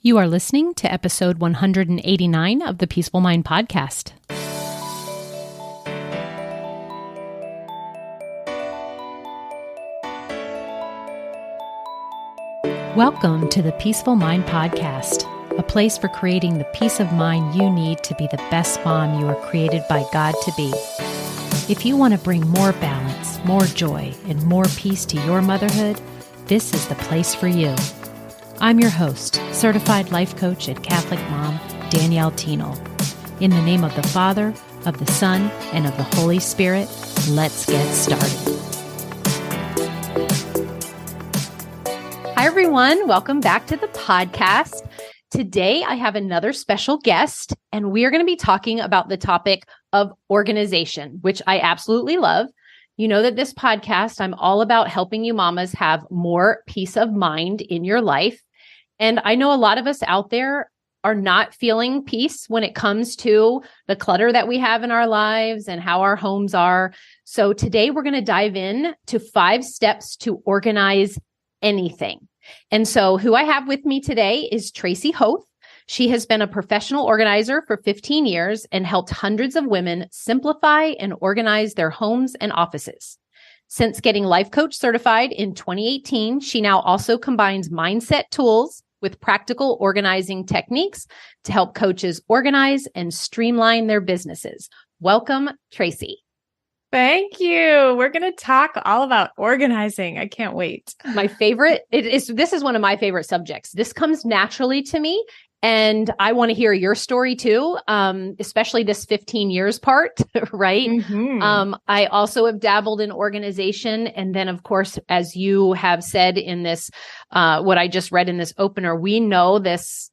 You are listening to episode 189 of the Peaceful Mind Podcast. Welcome to the Peaceful Mind Podcast, a place for creating the peace of mind you need to be the best mom you are created by God to be. If you want to bring more balance, more joy, and more peace to your motherhood, this is the place for you. I'm your host, certified life coach and Catholic mom, Danielle Thienel. In the name of the Father, of the Son, and of the Holy Spirit, let's get started. Hi, everyone. Welcome back to the podcast. Today, I have another special guest, and we are going to be talking about the topic of organization, which I absolutely love. You know that this podcast, I'm all about helping you mamas have more peace of mind in your life. And I know a lot of us out there are not feeling peace when it comes to the clutter that we have in our lives and how our homes are. So today we're going to dive in to 5 steps to organize anything. And so who I have with me today is Tracy Hoth. She has been a professional organizer for 15 years and helped hundreds of women simplify and organize their homes and offices. Since getting life coach certified in 2018, she now also combines mindset tools with practical organizing techniques to help coaches organize and streamline their businesses. Welcome, Tracy. Thank you. We're going to talk all about organizing. I can't wait. My favorite, this is one of my favorite subjects. This comes naturally to me, and I want to hear your story too, especially this 15 years part, right? Mm-hmm. I also have dabbled in organization. And then, of course, as you have said in this, what I just read in this opener, we know this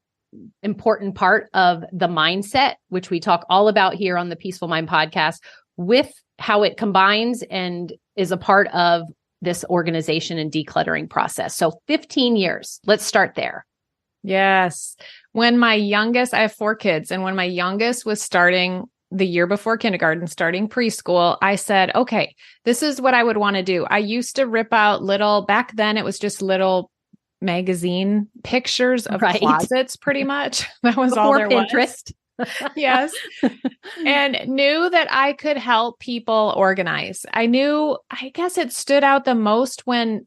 important part of the mindset, which we talk all about here on the Peaceful Mind Podcast, with how it combines and is a part of this organization and decluttering process. So 15 years, let's start there. Yes. When my youngest, I have 4 kids, and when my youngest was starting the year before kindergarten, starting preschool, I said, okay, this is what I would want to do. I used to rip out back then it was just little magazine pictures of closets, pretty much. That was Before all there Pinterest. was. Yes. And knew that I could help people organize. I guess it stood out the most when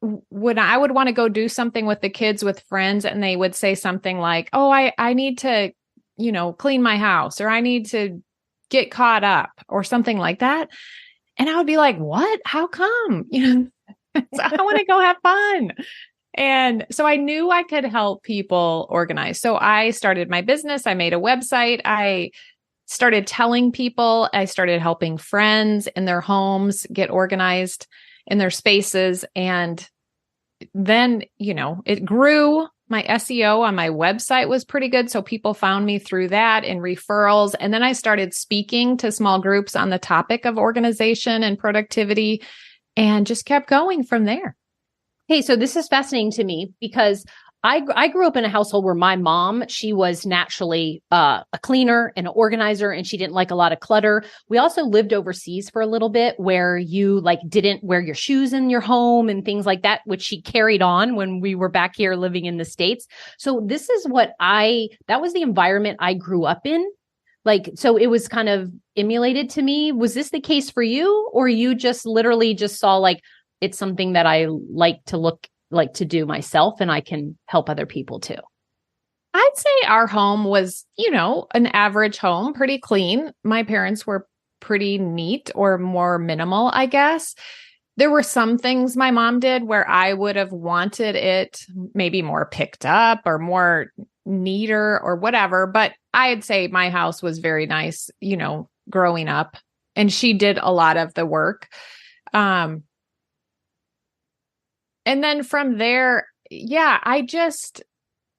I would want to go do something with the kids with friends, and they would say something like, oh, I need to, clean my house, or I need to get caught up, or something like that. And I would be like, what? How come? So I want to go have fun. And so I knew I could help people organize. So I started my business. I made a website. I started telling people. I started helping friends in their homes get organized in their spaces. And then, it grew. My SEO on my website was pretty good. So people found me through that and referrals. And then I started speaking to small groups on the topic of organization and productivity, and just kept going from there. Hey, so this is fascinating to me because I grew up in a household where my mom, she was naturally a cleaner and an organizer, and she didn't like a lot of clutter. We also lived overseas for a little bit where you didn't wear your shoes in your home and things like that, which she carried on when we were back here living in the States. So this is that was the environment I grew up in. So it was kind of emulated to me. Was this the case for you, or you just literally just saw it's something that I like to do myself, and I can help other people too? I'd say our home was, an average home, pretty clean. My parents were pretty neat, or more minimal, I guess. There were some things my mom did where I would have wanted it maybe more picked up or more neater or whatever. But I'd say my house was very nice, growing up, and she did a lot of the work. And then from there, I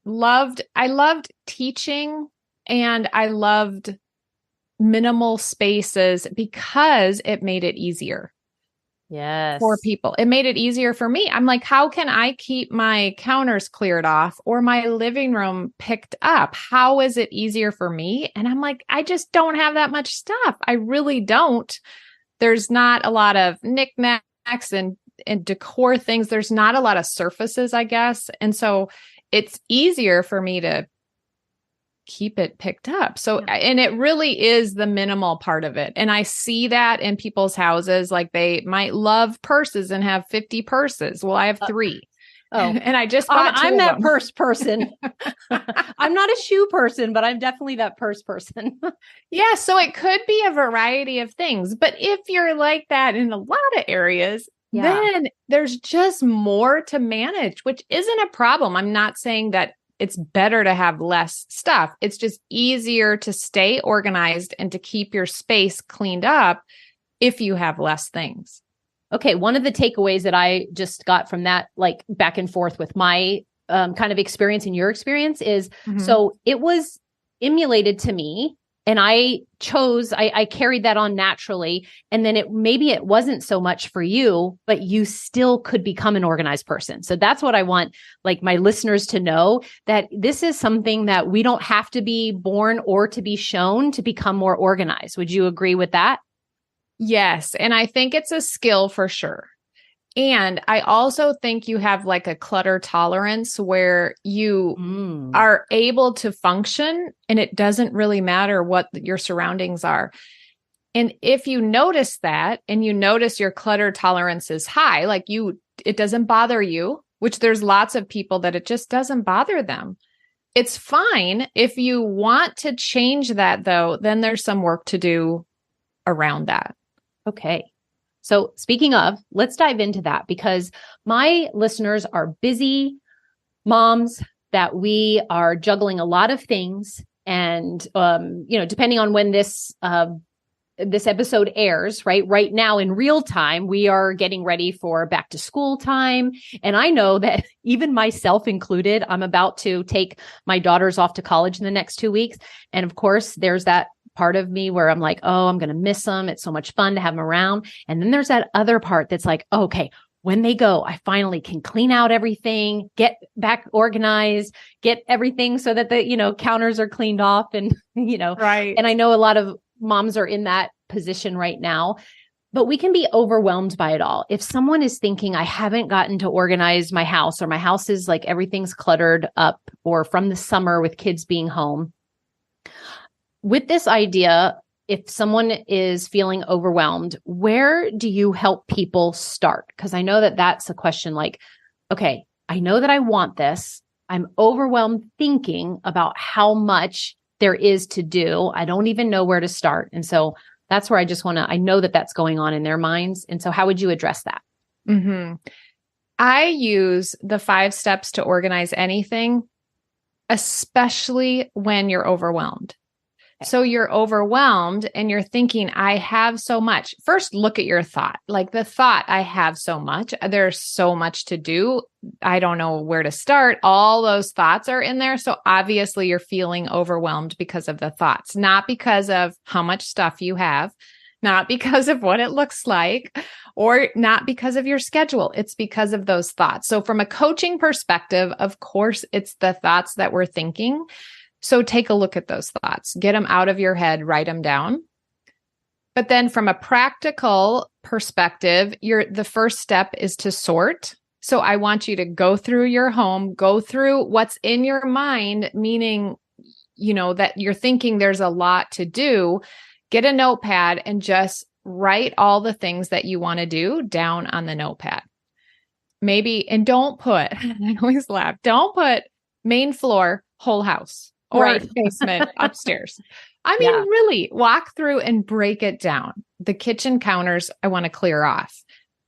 loved teaching, and I loved minimal spaces because it made it easier. Yes. For people. It made it easier for me. I'm like, how can I keep my counters cleared off or my living room picked up? How is it easier for me? And I'm like, I just don't have that much stuff. I really don't. There's not a lot of knickknacks and decor things. There's not a lot of surfaces, I guess. And so it's easier for me to keep it picked up. So, and it really is the minimal part of it. And I see that in people's houses, like they might love purses and have 50 purses. Well, I have 3. And I just bought 2 I'm of that them. purse person. I'm not a shoe person, but I'm definitely that purse person. Yeah. So it could be a variety of things, but if you're like that in a lot of areas, then there's just more to manage, which isn't a problem. I'm not saying that it's better to have less stuff. It's just easier to stay organized and to keep your space cleaned up if you have less things. Okay. One of the takeaways that I just got from that, like back and forth with my kind of experience and your experience is, so it was emulated to me and I carried that on naturally. And then maybe it wasn't so much for you, but you still could become an organized person. So that's what I want, like my listeners to know, that this is something that we don't have to be born or to be shown to become more organized. Would you agree with that? Yes. And I think it's a skill for sure. And I also think you have like a clutter tolerance where you are able to function and it doesn't really matter what your surroundings are. And if you notice that and you notice your clutter tolerance is high, like it doesn't bother you, which there's lots of people that it just doesn't bother them. It's fine. If you want to change that though, then there's some work to do around that. Okay. So speaking of, let's dive into that because my listeners are busy moms that we are juggling a lot of things. And, depending on when this episode airs, right now in real time, we are getting ready for back to school time. And I know that even myself included, I'm about to take my daughters off to college in the next 2 weeks. And of course, there's that part of me where I'm like, oh, I'm going to miss them. It's so much fun to have them around. And then there's that other part that's like, okay, when they go, I finally can clean out everything, get back organized, get everything so that the, counters are cleaned off and, right. And I know a lot of moms are in that position right now, but we can be overwhelmed by it all. If someone is thinking, I haven't gotten to organize my house or my house is like everything's cluttered up or from the summer with kids being home, with this idea, if someone is feeling overwhelmed, where do you help people start? Because I know that that's a question like, okay, I know that I want this. I'm overwhelmed thinking about how much there is to do. I don't even know where to start. And so that's where I know that that's going on in their minds. And so how would you address that? I use the 5 steps to organize anything, especially when you're overwhelmed. So you're overwhelmed and you're thinking, I have so much. First, look at your thought. Like the thought, I have so much. There's so much to do. I don't know where to start. All those thoughts are in there. So obviously you're feeling overwhelmed because of the thoughts, not because of how much stuff you have, not because of what it looks like, or not because of your schedule. It's because of those thoughts. So from a coaching perspective, of course, it's the thoughts that we're thinking. So take a look at those thoughts, get them out of your head, write them down. But then from a practical perspective, the first step is to sort. So I want you to go through your home, go through what's in your mind, meaning, that you're thinking there's a lot to do. Get a notepad and just write all the things that you want to do down on the notepad. Maybe, and don't put, I always laugh, don't put main floor, whole house. Or basement upstairs. I mean, really walk through and break it down. The kitchen counters, I want to clear off.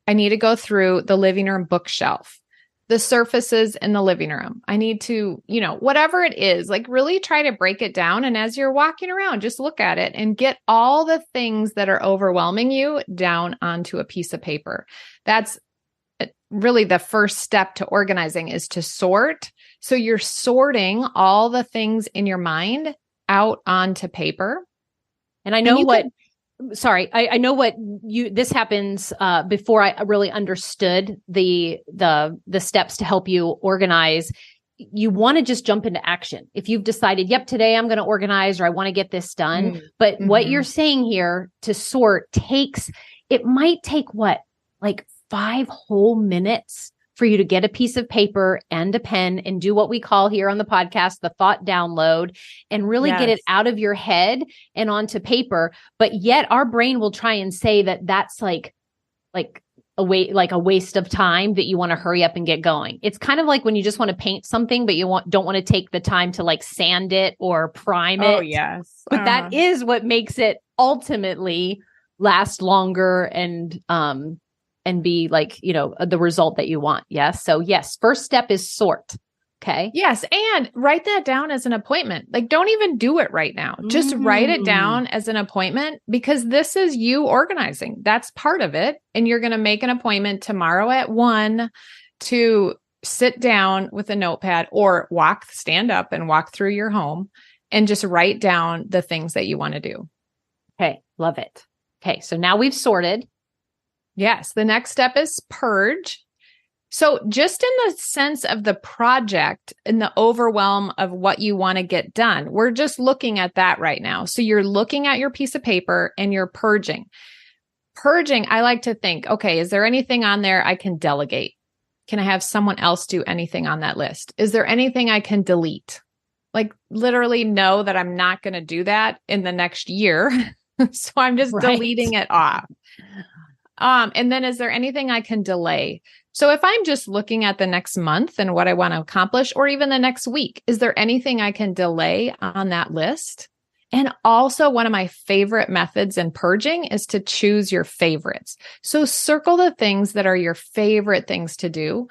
I need to go through the living room bookshelf, the surfaces in the living room. I need to, whatever it is, like really try to break it down. And as you're walking around, just look at it and get all the things that are overwhelming you down onto a piece of paper. That's really the first step to organizing is to sort. So you're sorting all the things in your mind out onto paper. And I know I know this happens before I really understood the steps to help you organize. You want to just jump into action. If you've decided, yep, today I'm going to organize or I want to get this done. But what you're saying here to sort might take like 5 whole minutes for you to get a piece of paper and a pen and do what we call here on the podcast, the thought download, and really get it out of your head and onto paper. But yet our brain will try and say that that's like a waste of time, that you want to hurry up and get going. It's kind of like when you just want to paint something, but you don't want to take the time to like sand it or prime it. Oh, yes. But that is what makes it ultimately last longer and be like, the result that you want. Yes. So yes, first step is sort. Okay. Yes. And write that down as an appointment. Like, don't even do it right now. Just write it down as an appointment, because this is you organizing. That's part of it. And you're going to make an appointment tomorrow at 1 to sit down with a notepad or stand up and walk through your home and just write down the things that you want to do. Okay. Love it. Okay. So now we've sorted. Yes. The next step is purge. So just in the sense of the project and the overwhelm of what you want to get done, we're just looking at that right now. So you're looking at your piece of paper and you're purging. Purging, I like to think, okay, is there anything on there I can delegate? Can I have someone else do anything on that list? Is there anything I can delete? Like literally know that I'm not going to do that in the next year. So I'm just deleting it off. And then is there anything I can delay? So if I'm just looking at the next month and what I want to accomplish, or even the next week, is there anything I can delay on that list? And also one of my favorite methods in purging is to choose your favorites. So circle the things that are your favorite things to do.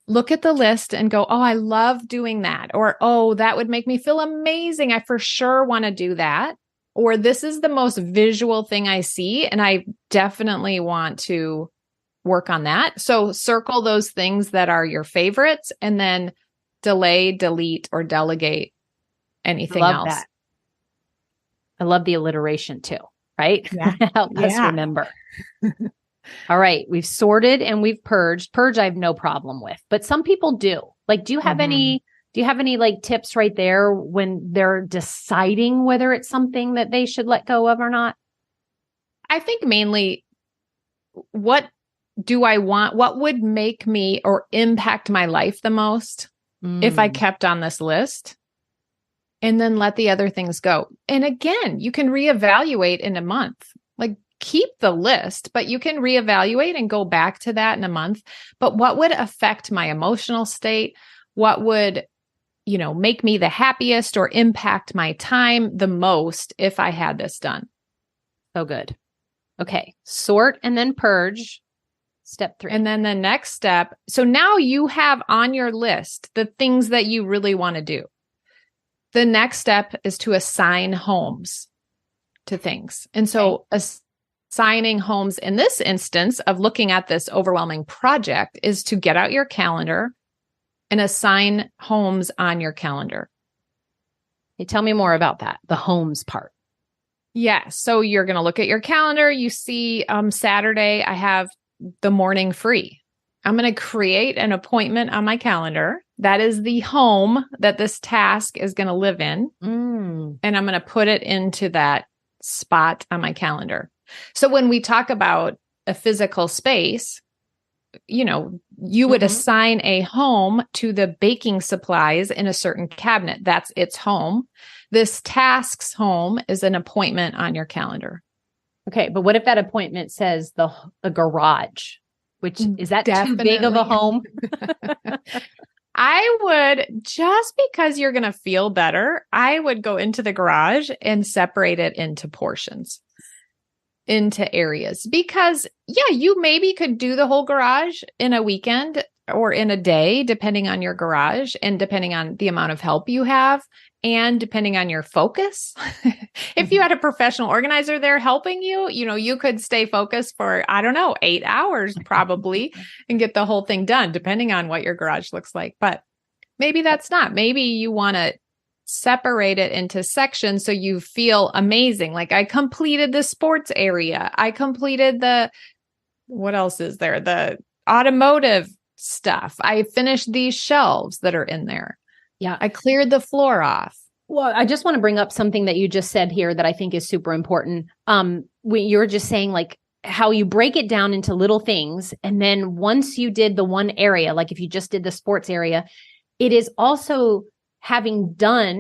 Look at the list and go, oh, I love doing that. Or, oh, that would make me feel amazing. I for sure want to do that. Or this is the most visual thing I see, and I definitely want to work on that. So circle those things that are your favorites and then delay, delete, or delegate anything else. That. I love the alliteration too, right? Yeah. Help us remember. All right. We've sorted and we've purged. Purge, I have no problem with, but some people do. Like, do you have any like tips right there when they're deciding whether it's something that they should let go of or not? I think mainly, what do I want? What would make me or impact my life the most if I kept on this list? And then let the other things go. And again, you can reevaluate in a month. Like, keep the list, but you can reevaluate and go back to that in a month. But what would affect my emotional state? What would, make me the happiest or impact my time the most if I had this done? So good. Okay. Sort and then purge. Step 3. And then the next step. So now you have on your list the things that you really want to do. The next step is to assign homes to things. And so assigning homes in this instance of looking at this overwhelming project is to get out your calendar and assign homes on your calendar. Hey, tell me more about that, the homes part. Yeah. So you're going to look at your calendar. You see Saturday, I have the morning free. I'm going to create an appointment on my calendar. That is the home that this task is going to live in. And I'm going to put it into that spot on my calendar. So when we talk about a physical space, you would assign a home to the baking supplies in a certain cabinet. That's its home. This task's home is an appointment on your calendar. Okay. But what if that appointment says the garage, which is that too big of a home? I would, just because you're going to feel better, I would go into the garage and separate it into portions, into areas, because you maybe could do the whole garage in a weekend or in a day, depending on your garage and depending on the amount of help you have and depending on your focus. If you had a professional organizer there helping you, you could stay focused for, 8 hours probably and get the whole thing done, depending on what your garage looks like. But maybe that's not. Maybe you want to separate it into sections so you feel amazing. Like, I completed the sports area. I completed what else is there? The automotive stuff. I finished these shelves that are in there. Yeah. I cleared the floor off. Well, I just want to bring up something that you just said here that I think is super important. When you're just saying, like, how you break it down into little things. And then once you did the one area, like if you just did the sports area, it is also having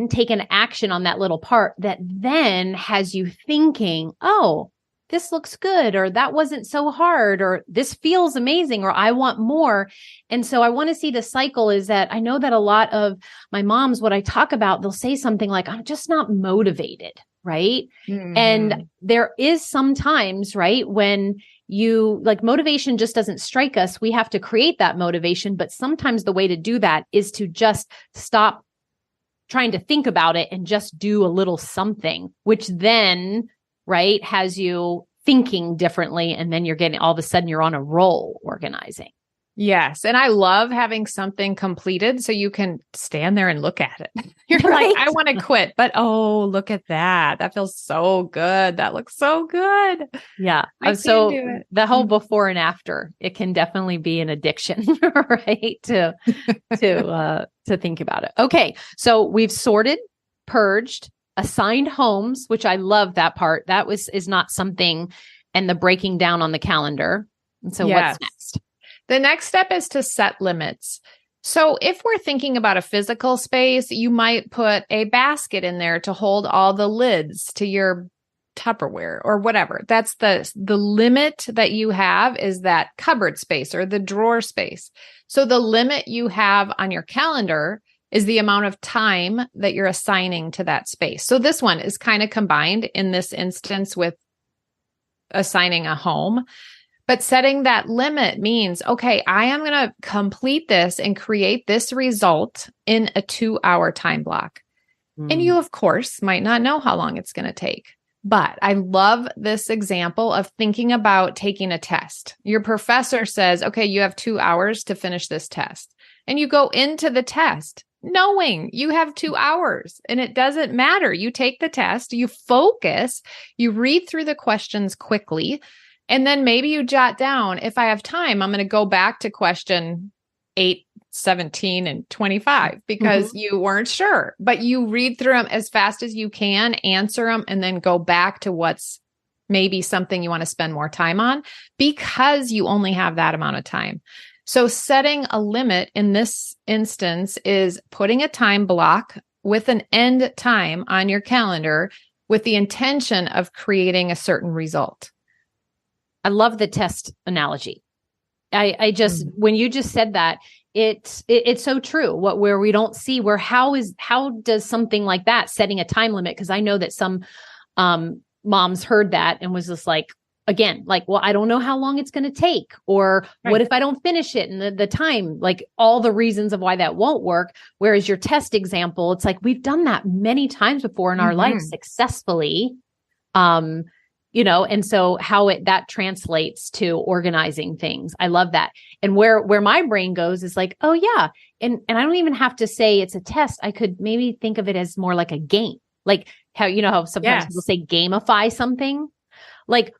taken action on that little part that then has you thinking, oh, this looks good, or that wasn't so hard, or this feels amazing, or I want more. And so I want to see the cycle is that I know that a lot of my moms, what I talk about, they'll say something like, I'm just not motivated. Right. Mm-hmm. And there is sometimes, right, when you like motivation just doesn't strike us. We have to create that motivation. But sometimes the way to do that is to just stop trying to think about it and just do a little something, which then, right, has you thinking differently. And then you're getting all of a sudden you're on a roll organizing. Yes. And I love having something completed so you can stand there and look at it. You're Right. like, I want to quit, but oh, look at that. That feels so good. That looks so good. Yeah. I So can do it. the whole before and after, it can definitely be an addiction, right? To think about it. Okay. So we've sorted, purged, assigned homes, which I love that part. That is not something, and the breaking down on the calendar. And so Yes. what's next? The next step is to set limits. So if we're thinking about a physical space, you might put a basket in there to hold all the lids to your Tupperware or whatever. That's the limit that you have is that cupboard space or the drawer space. So the limit you have on your calendar is the amount of time that you're assigning to that space. So this one is kind of combined in this instance with assigning a home. But setting that limit means, okay, I am going to complete this and create this result in a 2-hour time block. And you, of course, might not know how long it's going to take. But I love this example of thinking about taking a test. Your professor says, okay, you have 2 hours to finish this test. And you go into the test knowing you have 2 hours and it doesn't matter. You take the test, you focus, you read through the questions quickly. And then maybe you jot down, if I have time, I'm going to go back to question 8, 17, and 25 because you weren't sure. But you read through them as fast as you can, answer them, and then go back to what's maybe something you want to spend more time on because you only have that amount of time. So setting a limit in this instance is putting a time block with an end time on your calendar with the intention of creating a certain result. I love the test analogy. I just, when you just said that, it's so true. Where we don't see how does something like that setting a time limit? Cause I know that some, moms heard that and was just like, again, like, well, I don't know how long it's going to take, or what if I don't finish it in the time, like all the reasons of why that won't work. Whereas your test example, it's like, we've done that many times before in our life successfully. And so how that translates to organizing things. I love that. And where my brain goes is like, oh yeah. And I don't even have to say it's a test. I could maybe think of it as more like a game, like how sometimes people say gamify something. Like,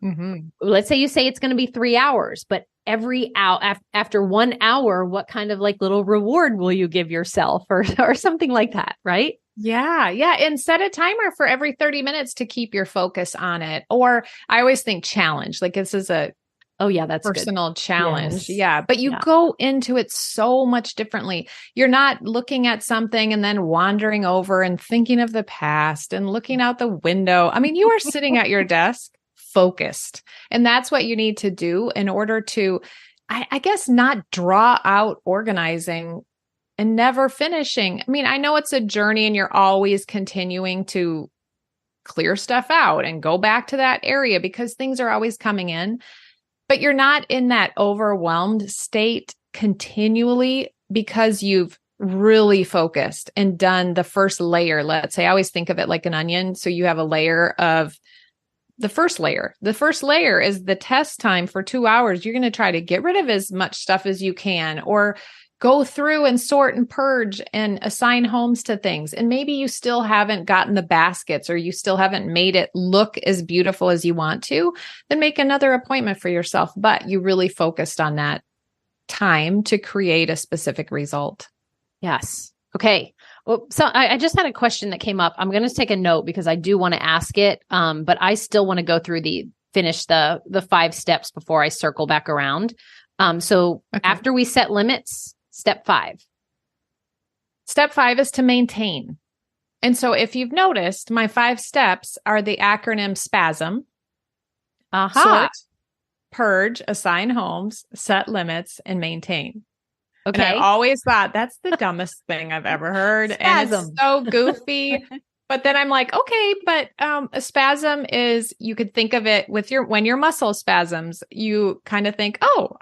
let's say you say it's going to be 3 hours, but every hour after 1 hour, what kind of like little reward will you give yourself or something like that? Right. Yeah. And set a timer for every 30 minutes to keep your focus on it. Or I always think challenge, like this is that's personal good. Challenge. Yes. Yeah. But you go into it so much differently. You're not looking at something and then wandering over and thinking of the past and looking out the window. I mean, you are sitting at your desk focused. And that's what you need to do in order to, I guess, not draw out organizing and never finishing. I mean, I know it's a journey and you're always continuing to clear stuff out and go back to that area because things are always coming in, but you're not in that overwhelmed state continually because you've really focused and done the first layer. Let's say I always think of it like an onion. So you have a layer of the first layer. The first layer is the test time for 2 hours. You're going to try to get rid of as much stuff as you can, or go through and sort and purge and assign homes to things. And maybe you still haven't gotten the baskets or you still haven't made it look as beautiful as you want to, then make another appointment for yourself. But you really focused on that time to create a specific result. Yes. Okay. Well, so I just had a question that came up. I'm going to take a note because I do want to ask it. But I still want to go through the finish the 5 steps before I circle back around. So after we set limits, step 5. Step 5 is to maintain. And so if you've noticed, my 5 steps are the acronym SPASM. Sort, purge, assign homes, set limits, and maintain. Okay. And I've always thought that's the dumbest thing I've ever heard. Spasm. And it's so goofy. But then I'm like, okay, but a spasm is, you could think of it with when your muscle spasms, you kind of think, oh,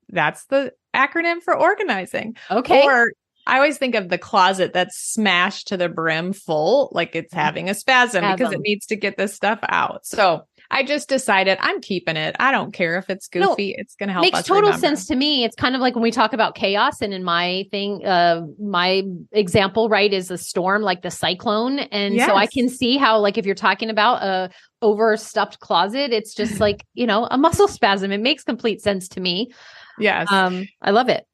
that's the acronym for organizing. Okay. Or I always think of the closet that's smashed to the brim full, like it's having a spasm because it needs to get this stuff out. So I just decided I'm keeping it. I don't care if it's goofy. It's going to help us Makes total remember. sense to me. It's kind of like when we talk about chaos, and in my thing, my example, right, is a storm, like the cyclone. And so I can see how, like, if you're talking about a overstuffed closet, it's just like, a muscle spasm. It makes complete sense to me. Yes. I love it.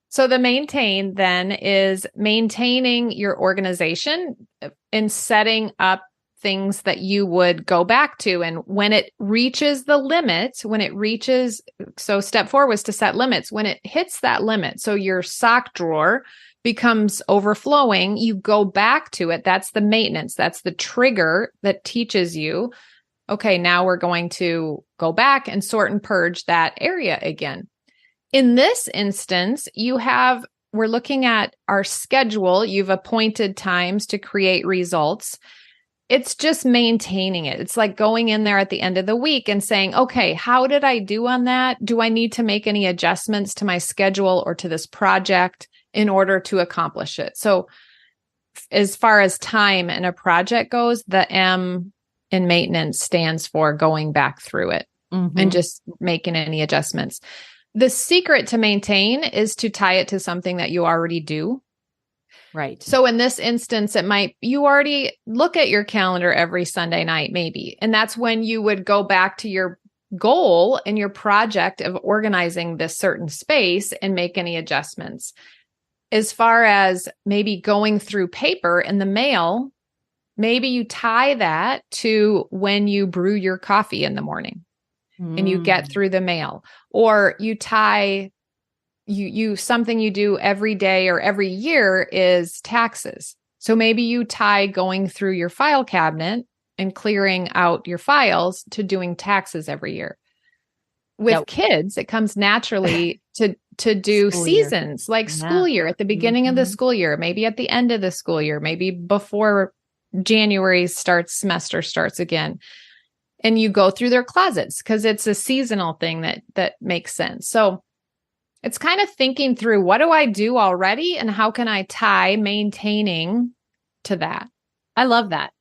So the maintain then is maintaining your organization and setting up things that you would go back to. And when it reaches the limit, so step 4 was to set limits. When it hits that limit, so your sock drawer becomes overflowing, you go back to it. That's the maintenance. That's the trigger that teaches you, okay, now we're going to go back and sort and purge that area again. In this instance, we're looking at our schedule. You've appointed times to create results. It's just maintaining it. It's like going in there at the end of the week and saying, okay, how did I do on that? Do I need to make any adjustments to my schedule or to this project in order to accomplish it? So as far as time in a project goes, the M in maintenance stands for going back through it and just making any adjustments. The secret to maintain is to tie it to something that you already do. Right. So in this instance, you already look at your calendar every Sunday night, maybe. And that's when you would go back to your goal and your project of organizing this certain space and make any adjustments. As far as maybe going through paper in the mail, maybe you tie that to when you brew your coffee in the morning and you get through the mail, or you tie something you do every day or every year is taxes. So maybe you tie going through your file cabinet and clearing out your files to doing taxes every year. With kids, it comes naturally to do School seasons, like school year at the beginning of the school year, maybe at the end of the school year, maybe before January semester starts again. And you go through their closets because it's a seasonal thing that makes sense. So it's kind of thinking through, what do I do already and how can I tie maintaining to that? I love that.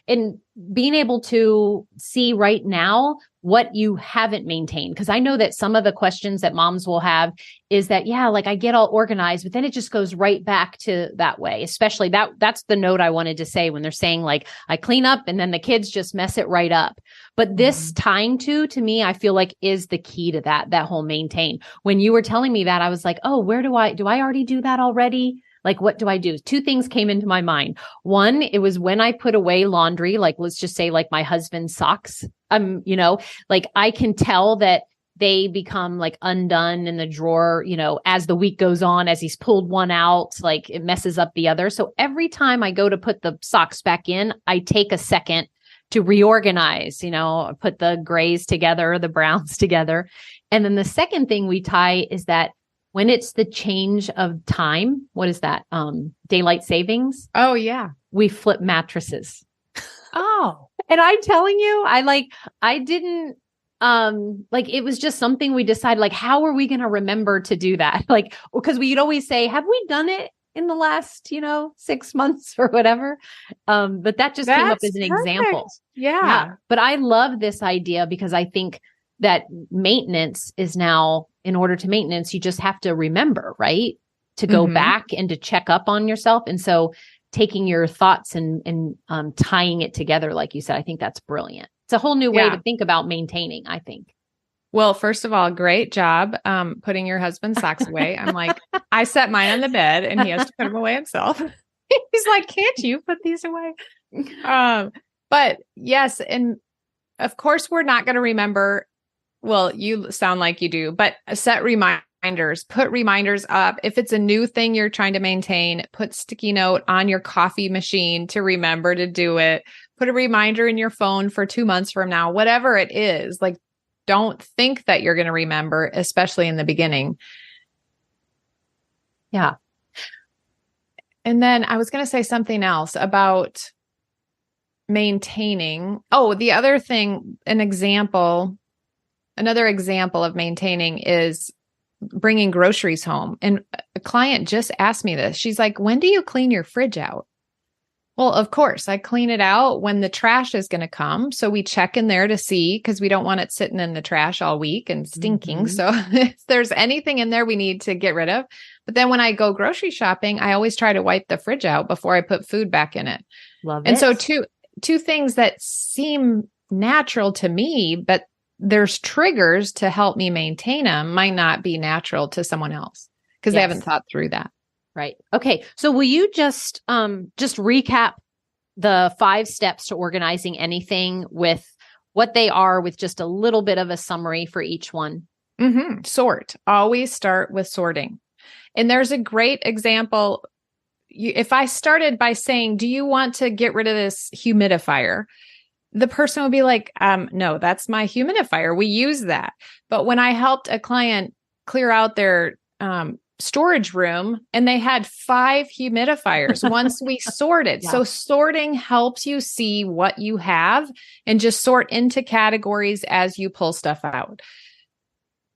In being able to see right now what you haven't maintained. Because I know that some of the questions that moms will have is that, like I get all organized, but then it just goes right back to that way. Especially that's the note I wanted to say when they're saying like, I clean up and then the kids just mess it right up. But this tying to me, I feel like is the key to that whole maintain. When you were telling me that, I was like, oh, where do I already do that already? Like, what do I do? 2 things came into my mind. One, it was when I put away laundry, like, let's just say like my husband's socks, like I can tell that they become like undone in the drawer, as the week goes on, as he's pulled one out, like it messes up the other. So every time I go to put the socks back in, I take a second to reorganize, put the grays together, the browns together. And then the second thing we tie is that when it's the change of time, what is that? Daylight savings. Oh yeah. We flip mattresses. Oh, and I'm telling you, I didn't, it was just something we decided, like, how are we going to remember to do that? Like, because we'd always say, have we done it in the last, 6 months or whatever? But that just came up as an example. Yeah. But I love this idea because I think that maintenance is now, in order to maintenance, you just have to remember, right? To go back and to check up on yourself. And so taking your thoughts and tying it together, like you said, I think that's brilliant. It's a whole new way to think about maintaining, I think. Well, first of all, great job putting your husband's socks away. I'm like, I set mine on the bed and he has to put them away himself. He's like, can't you put these away? But yes, and of course, we're not going to remember. Well, you sound like you do, but set reminders, put reminders up. If it's a new thing you're trying to maintain, put sticky note on your coffee machine to remember to do it. Put a reminder in your phone for 2 months from now, whatever it is. Like, don't think that you're going to remember, especially in the beginning. Yeah. And then I was going to say something else about maintaining. Oh, the other thing, another example of maintaining is bringing groceries home. And a client just asked me this. She's like, when do you clean your fridge out? Well, of course, I clean it out when the trash is going to come. So we check in there to see, because we don't want it sitting in the trash all week and stinking. So if there's anything in there we need to get rid of. But then when I go grocery shopping, I always try to wipe the fridge out before I put food back in it. Love it. And so two things that seem natural to me, but there's triggers to help me maintain them, might not be natural to someone else because they haven't thought through that. Right. Okay. So will you just recap the 5 steps to organizing anything with what they are, with just a little bit of a summary for each one? Sort. Always start with sorting. And there's a great example. If I started by saying, do you want to get rid of this humidifier? The person would be like, no, that's my humidifier. We use that. But when I helped a client clear out their storage room and they had 5 humidifiers once we sorted. So sorting helps you see what you have and just sort into categories as you pull stuff out.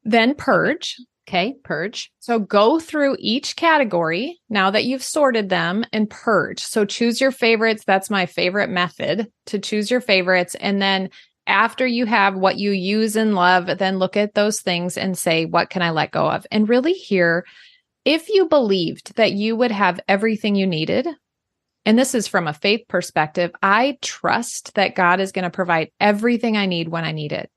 Then purge. Okay. Purge. So go through each category now that you've sorted them and purge. So choose your favorites. That's my favorite method, to choose your favorites. And then after you have what you use and love, then look at those things and say, what can I let go of? And really hear, if you believed that you would have everything you needed, and this is from a faith perspective, I trust that God is going to provide everything I need when I need it.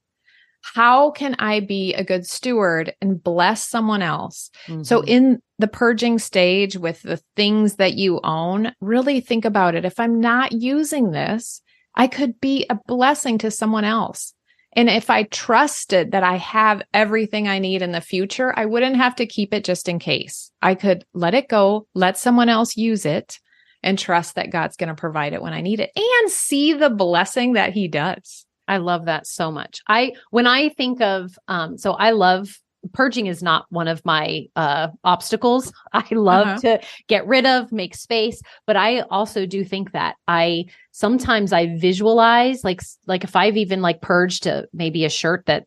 How can I be a good steward and bless someone else? So in the purging stage with the things that you own, really think about it. If I'm not using this, I could be a blessing to someone else. And if I trusted that I have everything I need in the future, I wouldn't have to keep it just in case. I could let it go, let someone else use it, and trust that God's going to provide it when I need it, and see the blessing that He does. I love that so much. When I think of, so I love, purging is not one of my obstacles. I love to get rid of, make space, but I also do think that sometimes I visualize, like if I've even like purged maybe a shirt that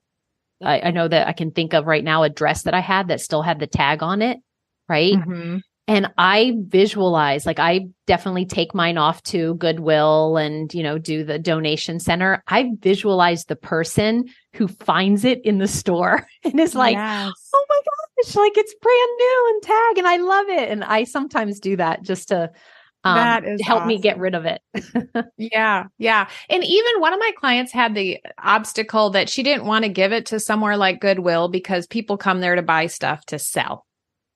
I know that I can think of right now, a dress that I had that still had the tag on it. Right. And I visualize, like I definitely take mine off to Goodwill and, do the donation center. I visualize the person who finds it in the store and is like, oh my gosh, like it's brand new and tag and I love it. And I sometimes do that just to help me get rid of it. Yeah. And even one of my clients had the obstacle that she didn't want to give it to somewhere like Goodwill because people come there to buy stuff to sell.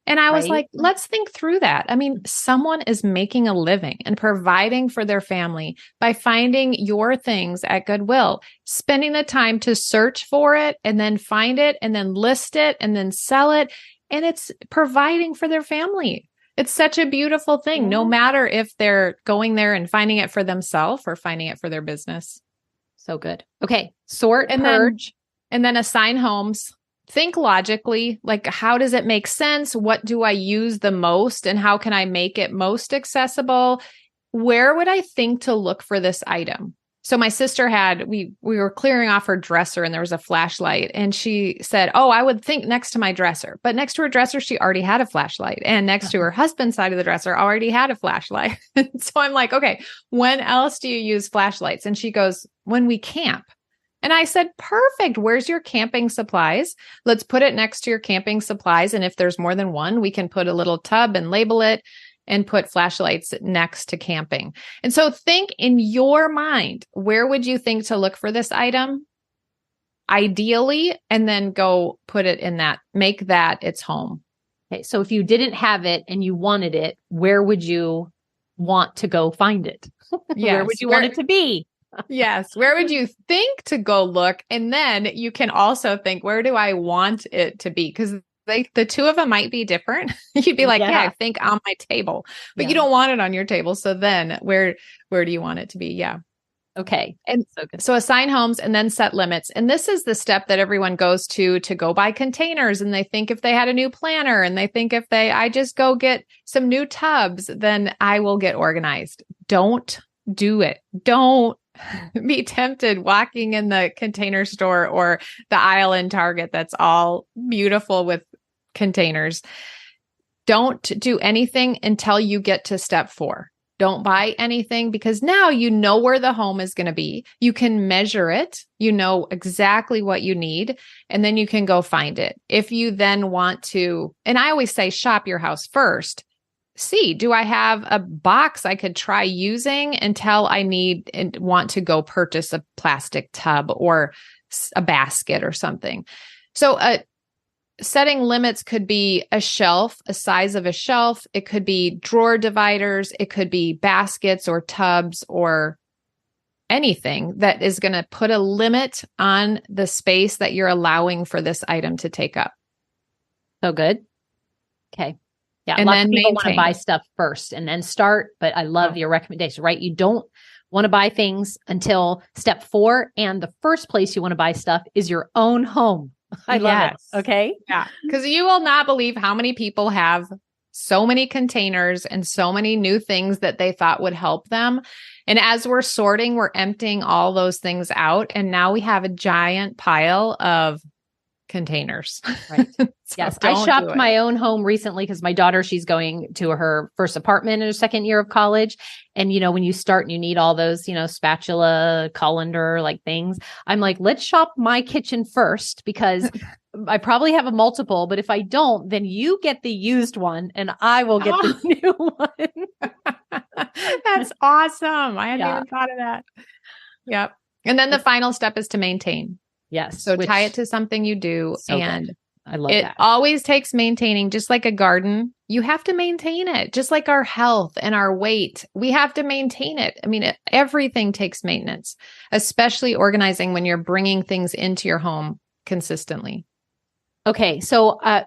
And I was like, let's think through that. I mean, someone is making a living and providing for their family by finding your things at Goodwill, spending the time to search for it and then find it and then list it and then sell it. And it's providing for their family. It's such a beautiful thing, no matter if they're going there and finding it for themselves or finding it for their business. So good. Okay. Sort and purge. And then assign homes. Think logically, like how does it make sense? What do I use the most and how can I make it most accessible? Where would I think to look for this item? So my sister we were clearing off her dresser and there was a flashlight and she said, oh, I would think next to my dresser, but next to her dresser, she already had a flashlight and next to her husband's side of the dresser already had a flashlight. So I'm like, okay, when else do you use flashlights? And she goes, when we camp. And I said, perfect. Where's your camping supplies? Let's put it next to your camping supplies. And if there's more than one, we can put a little tub and label it and put flashlights next to camping. And so think in your mind, where would you think to look for this item? Ideally, and then go put it in make that its home. Okay. So if you didn't have it and you wanted it, where would you want to go find it? Where would you want it to be? Yes. Where would you think to go look? And then you can also think, where do I want it to be? Because the two of them might be different. You'd be like, yeah, I think on my table, but you don't want it on your table. So then where do you want it to be? Yeah. Okay. And so assign homes and then set limits. And this is the step that everyone goes to go buy containers. And they think if they had a new planner and they think if I just go get some new tubs, then I will get organized. Don't do it. Don't be tempted walking in the container store or the aisle in Target that's all beautiful with containers. Don't do anything until you get to step 4. Don't buy anything because now you know where the home is going to be. You can measure it. You know exactly what you need, and then you can go find it. If you then want to, and I always say shop your house first. See, do I have a box I could try using until I need and want to go purchase a plastic tub or a basket or something? So setting limits could be a shelf, a size of a shelf. It could be drawer dividers. It could be baskets or tubs or anything that is going to put a limit on the space that you're allowing for this item to take up. So good. Okay. Yeah. And lots then of people maintain. want to buy stuff first and then start, but I love your recommendation, right? You don't want to buy things until step 4. And the first place you want to buy stuff is your own home. I love it. Okay. Yeah. Because you will not believe how many people have so many containers and so many new things that they thought would help them. And as we're sorting, we're emptying all those things out. And now we have a giant pile of containers. Right. Yes. I shopped my own home recently because my daughter, she's going to her first apartment in her second year of college. And, when you start and you need all those, spatula, colander, like things, I'm like, let's shop my kitchen first because I probably have a multiple, but if I don't, then you get the used one and I will get the new one. That's awesome. I hadn't even thought of that. Yep. And then the final step is to maintain. Yes. So tie it to something you do. And good. I love it that. always takes maintaining, just like a garden. You have to maintain it, just like our health and our weight. We have to maintain it. I mean, everything takes maintenance, especially organizing when you're bringing things into your home consistently. Okay. So I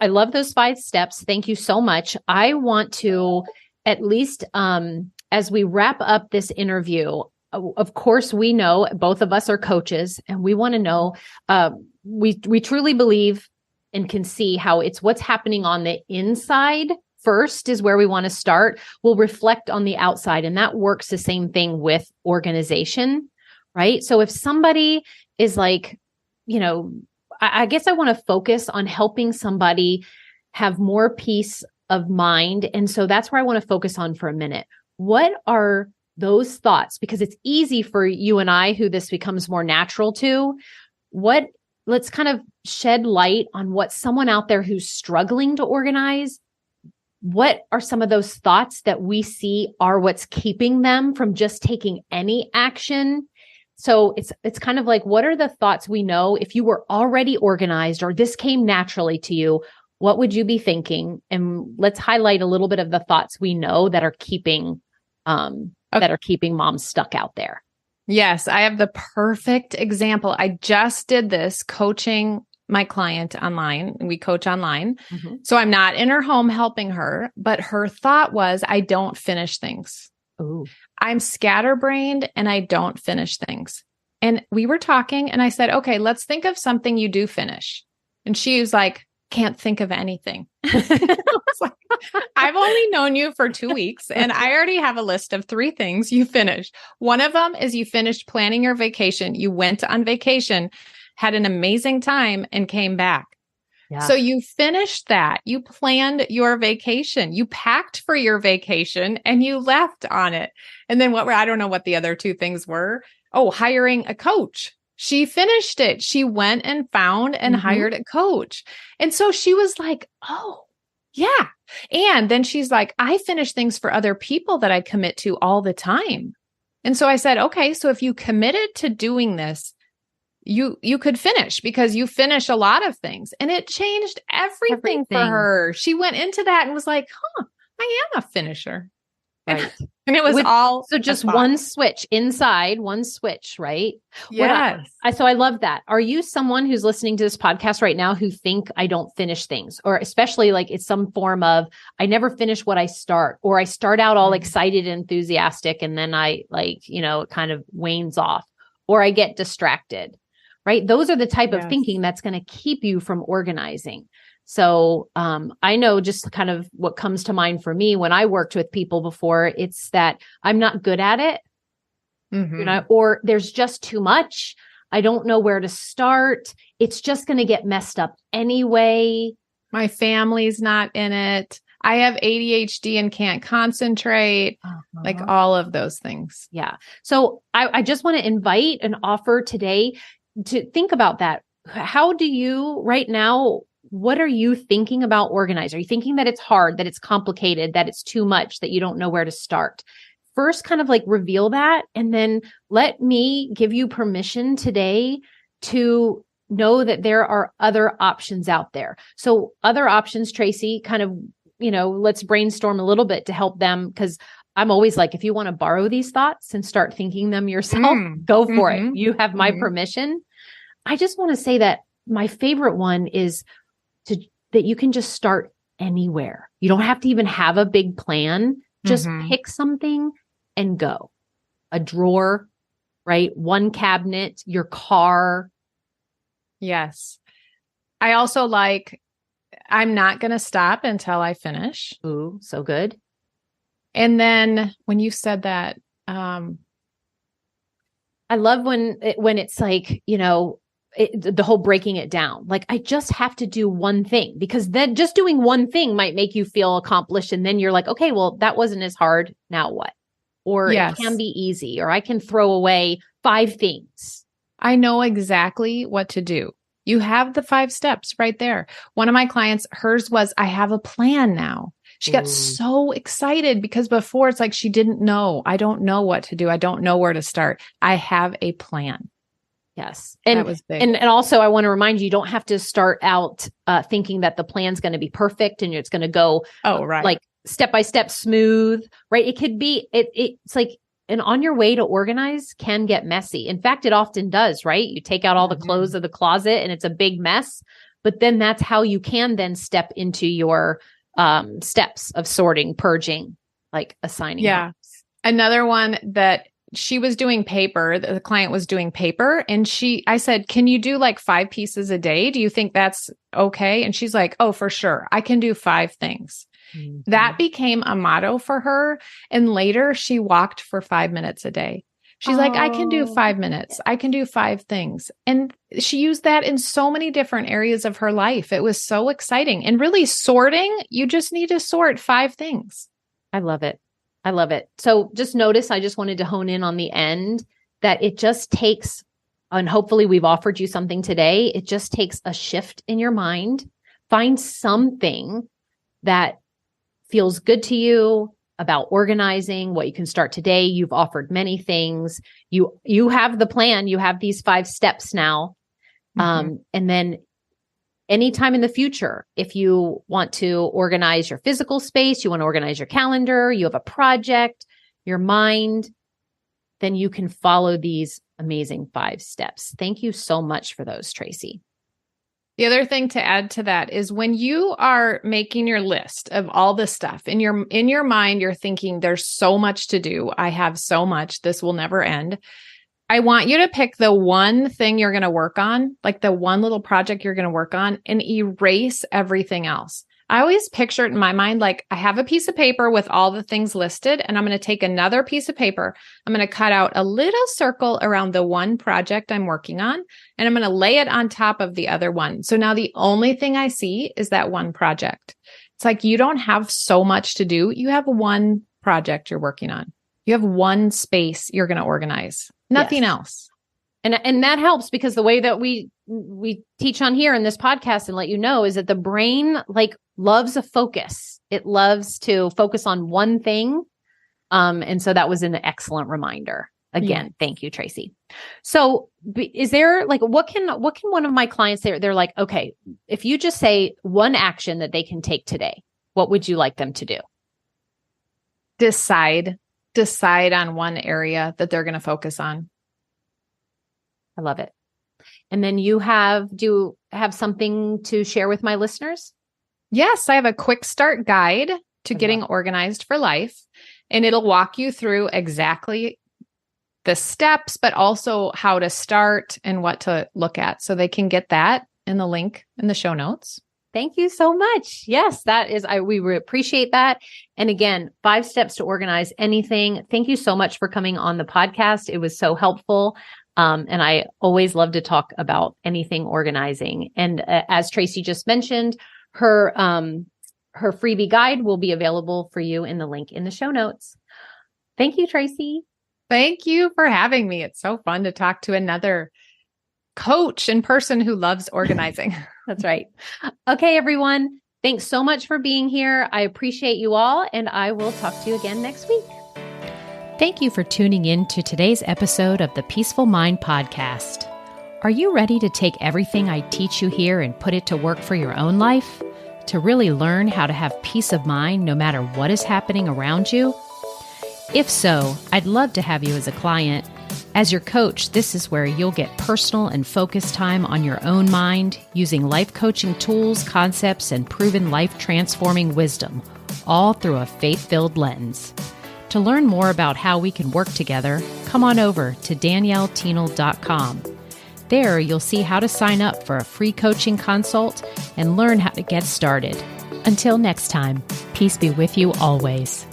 love those 5 steps. Thank you so much. I want to at least, as we wrap up this interview, of course, we know both of us are coaches and we want to know, we truly believe and can see how it's what's happening on the inside first is where we want to start. We'll reflect on the outside, and that works the same thing with organization, right? So if somebody is like, I guess I want to focus on helping somebody have more peace of mind. And so that's where I want to focus on for a minute. What are those thoughts? Because it's easy for you and I, who this becomes more natural to. Let's kind of shed light on what someone out there who's struggling to organize, what are some of those thoughts that we see are what's keeping them from just taking any action? So it's kind of like, what are the thoughts we know if you were already organized or this came naturally to you, what would you be thinking? And let's highlight a little bit of the thoughts we know that are keeping moms stuck out there. Yes, I have the perfect example. I just did this coaching my client online. We coach online. Mm-hmm. So I'm not in her home helping her, but her thought was, I don't finish things. Ooh. I'm scatterbrained and I don't finish things. And we were talking and I said, okay, let's think of something you do finish. And she was like, can't think of anything. I was like, I've only known you for 2 weeks and I already have a list of 3 things you finished. One of them is you finished planning your vacation. You went on vacation, had an amazing time and came back. Yeah. So you finished that. You planned your vacation. You packed for your vacation and you left on it. And then I don't know what the other 2 things were. Oh, hiring a coach. She finished it. She went and found and hired a coach. And so she was like, oh, yeah. And then she's like, I finish things for other people that I commit to all the time. And so I said, okay, so if you committed to doing this, you could finish because you finish a lot of things. And it changed everything for her. She went into that and was like, I am a finisher. Right. And it was all so just one switch inside, one switch, right? Yes. So I love that. Are you someone who's listening to this podcast right now who think I don't finish things, or especially like it's some form of, I never finish what I start, or I start out all excited and enthusiastic and then I it kind of wanes off, or I get distracted, right? Those are the type of thinking that's going to keep you from organizing. So I know just kind of what comes to mind for me when I worked with people before, it's that I'm not good at it, or there's just too much. I don't know where to start. It's just going to get messed up anyway. My family's not in it. I have ADHD and can't concentrate, like all of those things. Yeah. So I just want to invite and offer today to think about that. How do you right now, what are you thinking about organize? Are you thinking that it's hard, that it's complicated, that it's too much, that you don't know where to start? First, kind of like reveal that, and then let me give you permission today to know that there are other options out there. So other options, Tracy, kind of, let's brainstorm a little bit to help them, because I'm always like, if you want to borrow these thoughts and start thinking them yourself, go for it. You have my permission. I just want to say that my favorite one is that you can just start anywhere. You don't have to even have a big plan. Just pick something and go. A drawer, right? One cabinet, your car. Yes. I also I'm not going to stop until I finish. Ooh, so good. And then when you said that, I love when it's like, the whole breaking it down. Like, I just have to do one thing, because then just doing one thing might make you feel accomplished. And then you're like, okay, well, that wasn't as hard. Now what? Or it can be easy, or I can throw away 5 things. I know exactly what to do. You have the 5 steps right there. One of my clients, hers was, I have a plan now. She got so excited because before it's like, she didn't know. I don't know what to do. I don't know where to start. I have a plan. Yes. And that was big. And also I want to remind you, you don't have to start out thinking that the plan's going to be perfect and it's going to go like step by step smooth, right? It could be, it's like, and on your way to organize can get messy. In fact, it often does, right? You take out all the clothes of the closet and it's a big mess, but then that's how you can then step into your steps of sorting, purging, like assigning. Yeah. Homes. Another one that she was doing paper, the client was doing paper, and I said, can you do like 5 pieces a day? Do you think that's okay? And she's like, oh, for sure. I can do 5 things. That became a motto for her. And later she walked for 5 minutes a day. She's like, I can do 5 minutes. I can do 5 things. And she used that in so many different areas of her life. It was so exciting. And really sorting, you just need to sort 5 things. I love it. I love it. So just notice, I just wanted to hone in on the end that it just takes, and hopefully we've offered you something today. It just takes a shift in your mind. Find something that feels good to you about organizing, what you can start today. You've offered many things. You have the plan. You have these 5 steps now. And then anytime in the future, if you want to organize your physical space, you want to organize your calendar, you have a project, your mind, then you can follow these amazing 5 steps. Thank you so much for those, Tracy. The other thing to add to that is when you are making your list of all the stuff in your mind, you're thinking there's so much to do. I have so much. This will never end. I want you to pick the one thing you're going to work on, like the one little project you're going to work on, and erase everything else. I always picture it in my mind like I have a piece of paper with all the things listed, and I'm going to take another piece of paper. I'm going to cut out a little circle around the one project I'm working on, and I'm going to lay it on top of the other one. So now the only thing I see is that one project. It's like you don't have so much to do. You have one project you're working on. You have one space you're going to organize. Nothing else. And that helps because the way that we teach on here in this podcast and let you know is that the brain like loves a focus. It loves to focus on one thing. And so that was an excellent reminder. Again, thank you, Tracy. So is there like, what can one of my clients say? They're like, okay, if you just say one action that they can take today, what would you like them to do? decide on one area that they're going to focus on. I love it. And then do you have something to share with my listeners? Yes, I have a quick start guide to getting organized for life, and it'll walk you through exactly the steps, but also how to start and what to look at. So they can get that in the link in the show notes. Thank you so much. Yes, we appreciate that. And again, 5 steps to organize anything. Thank you so much for coming on the podcast. It was so helpful. And I always love to talk about anything organizing. And as Tracy just mentioned, her freebie guide will be available for you in the link in the show notes. Thank you, Tracy. Thank you for having me. It's so fun to talk to another coach and person who loves organizing. That's right. Okay, everyone. Thanks so much for being here. I appreciate you all, and I will talk to you again next week. Thank you for tuning in to today's episode of the Peaceful Mind Podcast. Are you ready to take everything I teach you here and put it to work for your own life? To really learn how to have peace of mind no matter what is happening around you? If so, I'd love to have you as a client. As your coach, this is where you'll get personal and focused time on your own mind using life coaching tools, concepts, and proven life-transforming wisdom, all through a faith-filled lens. To learn more about how we can work together, come on over to DanielleThienel.com. There, you'll see how to sign up for a free coaching consult and learn how to get started. Until next time, peace be with you always.